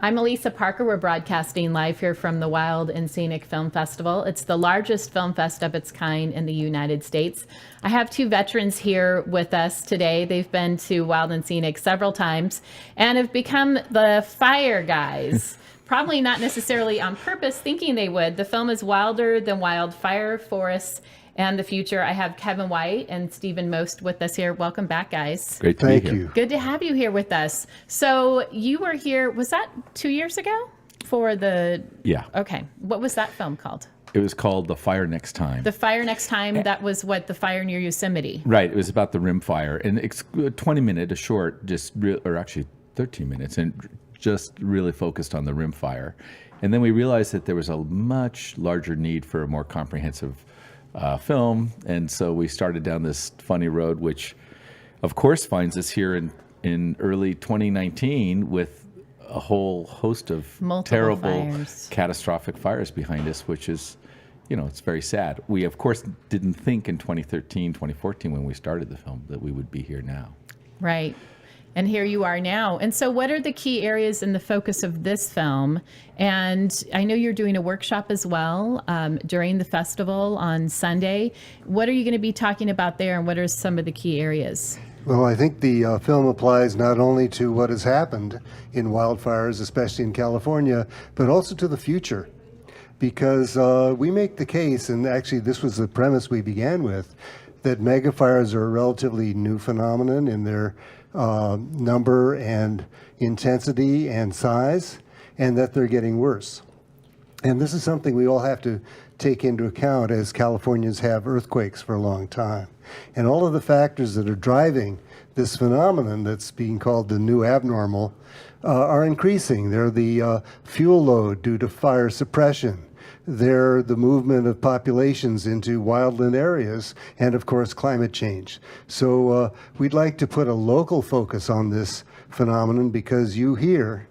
I'm Elisa Parker. We're broadcasting live here from the Wild and Scenic Film Festival. It's the largest film fest of its kind in the United States. I have two veterans here with us today. They've been to Wild and Scenic several times and have become the fire guys. Probably not necessarily on purpose, thinking they would. The film is Wilder Than Wild: Fire, Forests, and the Future. I have Kevin White and Stephen Most with us here. Welcome back, guys. Great to be here. Thank you. Good to have you here with us. So you were here, was that 2 years ago for the... Yeah. Okay. What was that film called? It was called The Fire Next Time. The Fire Next Time. That was what, the fire near Yosemite? Right. It was about the rim fire. And it's 20 minute, a short, or actually 13 minutes, and just really focused on the rim fire. And then we realized that there was a much larger need for a more comprehensive film, and so we started down this funny road, which of course finds us here in early 2019 with a whole host of terrible catastrophic fires behind us, which is, it's very sad. We of course didn't think in 2013, 2014 when we started the film that we would be here now. Right. And here you are now. And so what are the key areas in the focus of this film? And I know you're doing a workshop as well during the festival on Sunday. What are you going to be talking about there, and what are some of the key areas? Well, I think the film applies not only to what has happened in wildfires, especially in California, but also to the future. Because we make the case, and actually this was the premise we began with, that megafires are a relatively new phenomenon in their number and intensity and size, and that they're getting worse. And this is something we all have to take into account, as Californians have earthquakes for a long time. And all of the factors that are driving this phenomenon that's being called the new abnormal are increasing. They're the fuel load due to fire suppression. They're the movement of populations into wildland areas, and of course climate change. So we'd like to put a local focus on this phenomenon, because you here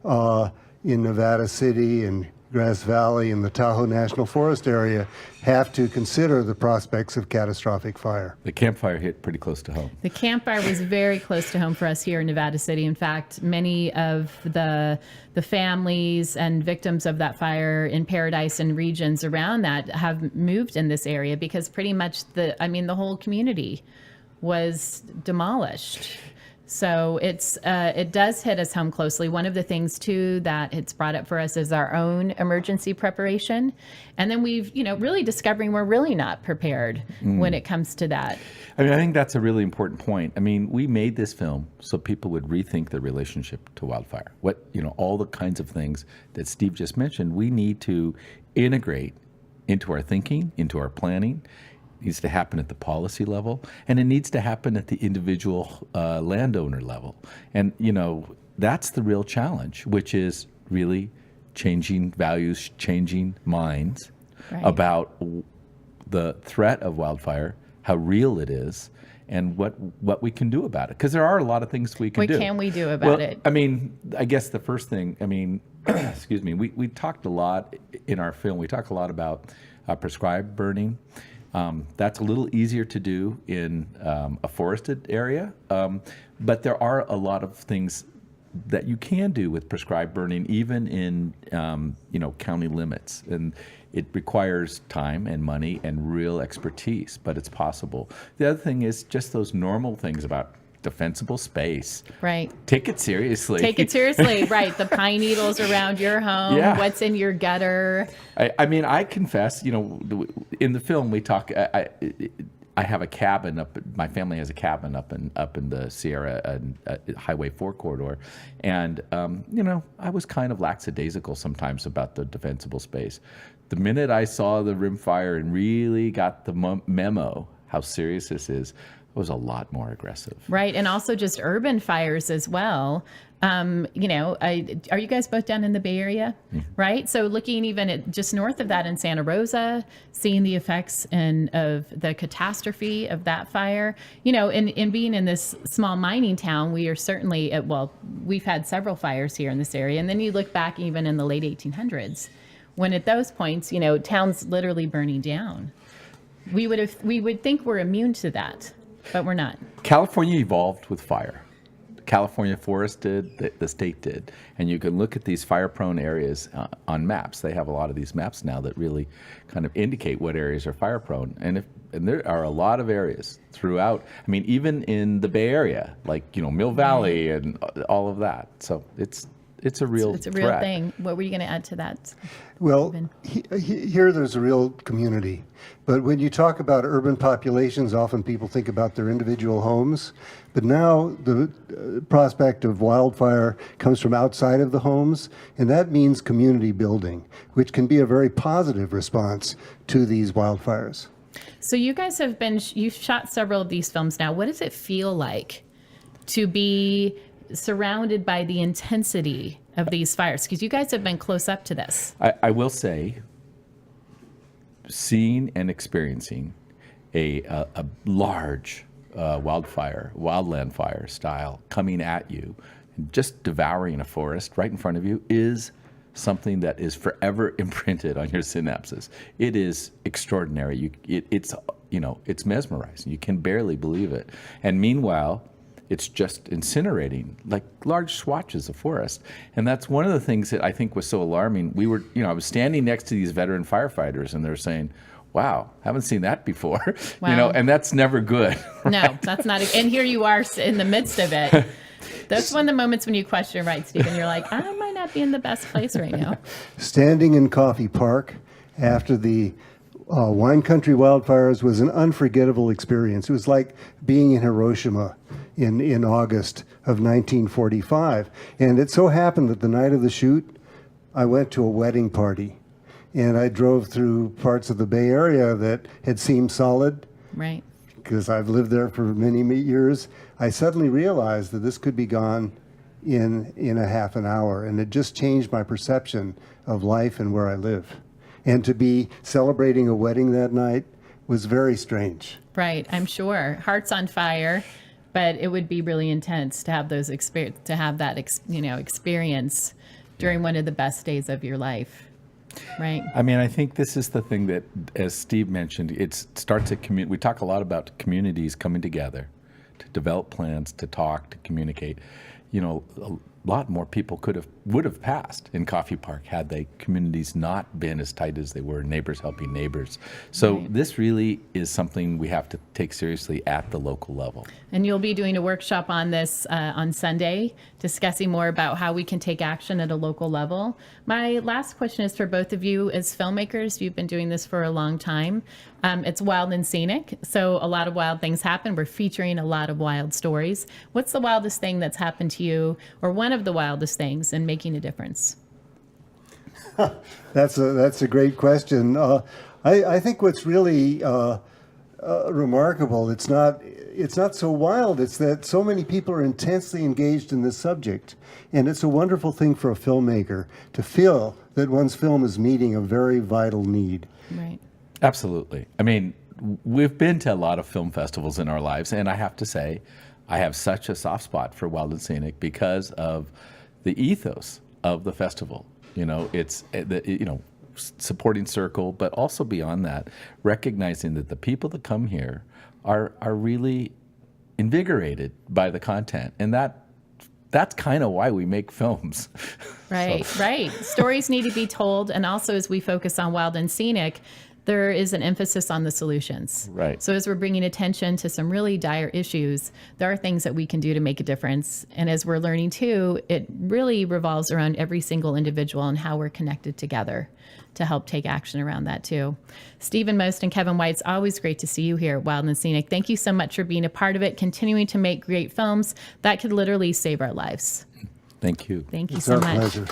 in Nevada City and Grass Valley and the Tahoe National Forest area have to consider the prospects of catastrophic fire. The campfire hit pretty close to home. The campfire was very close to home for us here in Nevada City. In fact, many of the families and victims of that fire in Paradise and regions around that have moved in this area, because pretty much the whole community was demolished. So it does hit us home closely. One of the things too that it's brought up for us is our own emergency preparation, and then we've really discovering we're really not prepared when it comes to that. I think that's a really important point. We made this film so people would rethink their relationship to wildfire. All the kinds of things that Steve just mentioned, we need to integrate into our thinking, into our planning. It needs to happen at the policy level, and it needs to happen at the individual landowner level. And, that's the real challenge, which is really changing values, changing minds about the threat of wildfire, how real it is, and what we can do about it. Because there are a lot of things we can do. What can we do about it? I guess the first thing, excuse me, we talked a lot in our film, we talk a lot about prescribed burning. That's a little easier to do in a forested area, but there are a lot of things that you can do with prescribed burning, even in county limits, and it requires time and money and real expertise, but it's possible. The other thing is just those normal things about defensible space. Right. Take it seriously. Take it seriously. Right. The pine needles around your home. Yeah. What's in your gutter. I confess, in the film we talk, I have a cabin my family has a cabin up in the Sierra Highway 4 corridor. And, I was kind of lackadaisical sometimes about the defensible space. The minute I saw the rim fire and really got the memo how serious this is, was a lot more aggressive. Right. And also just urban fires as well. Are you guys both down in the Bay Area? Mm-hmm. Right. So looking even at just north of that in Santa Rosa, seeing the effects of the catastrophe of that fire, in being in this small mining town, we are certainly we've had several fires here in this area. And then you look back even in the late 1800s, when at those points, towns literally burning down. We would think we're immune to that, but we're not. California evolved with fire. California Forest did, the state did. And you can look at these fire-prone areas on maps. They have a lot of these maps now that really kind of indicate what areas are fire-prone. And there are a lot of areas throughout. I mean, even in the Bay Area, like, Mill Valley and all of that. So it's a real It's a real threat. thing. What were you going to add to that? Well, Stephen? here there's a real community. But when you talk about urban populations, often people think about their individual homes. But now the prospect of wildfire comes from outside of the homes, and that means community building, which can be a very positive response to these wildfires. So you guys you've shot several of these films now. What does it feel like to be surrounded by the intensity of these fires? Because you guys have been close up to this. I will say, seeing and experiencing a large wildland fire style coming at you and just devouring a forest right in front of you is something that is forever imprinted on your synapses. It is extraordinary. It's mesmerizing. You can barely believe it. And meanwhile, it's just incinerating like large swatches of forest. And that's one of the things that I think was so alarming. I was standing next to these veteran firefighters and they're saying, wow, haven't seen that before. Wow. And that's never good. Right? No, that's not. And here you are in the midst of it. That's one of the moments when you question, right, Stephen? You're like, I might not be in the best place right now. Standing in Coffey Park after the wine country wildfires was an unforgettable experience. It was like being in Hiroshima in August of 1945. And it so happened that the night of the shoot, I went to a wedding party. And I drove through parts of the Bay Area that had seemed solid. Right. Because I've lived there for many, many years. I suddenly realized that this could be gone in a half an hour. And it just changed my perception of life and where I live. And to be celebrating a wedding that night was very strange. Right, I'm sure. Hearts on fire, but it would be really intense to have those experience during one of the best days of your life. Right. I mean, I think this is the thing that, as Steve mentioned, it starts at community. We talk a lot about communities coming together to develop plans, to talk, to communicate. A lot more people would have passed in Coffey Park had the communities not been as tight as they were, neighbors helping neighbors. So Right. This really is something we have to take seriously at the local level. And you'll be doing a workshop on this on Sunday, discussing more about how we can take action at a local level. My last question is for both of you as filmmakers. You've been doing this for a long time. It's wild and scenic, so a lot of wild things happen. We're featuring a lot of wild stories. What's the wildest thing that's happened to you, or one of the wildest things in making a difference? That's a great question. I think what's really remarkable, it's not so wild, it's that so many people are intensely engaged in this subject. And it's a wonderful thing for a filmmaker to feel that one's film is meeting a very vital need. Right. Absolutely. I mean, we've been to a lot of film festivals in our lives, and I have to say, I have such a soft spot for Wild and Scenic because of the ethos of the festival. It's supporting circle, but also beyond that, recognizing that the people that come here are really invigorated by the content, and that's kind of why we make films. Right, right. Stories need to be told, and also as we focus on wild and scenic, there is an emphasis on the solutions. Right. So as we're bringing attention to some really dire issues, there are things that we can do to make a difference. And as we're learning too, it really revolves around every single individual and how we're connected together to help take action around that too. Stephen Most and Kevin White, it's always great to see you here at Wild and Scenic. Thank you so much for being a part of it, continuing to make great films that could literally save our lives. Thank you. Thank you It's so our much. pleasure.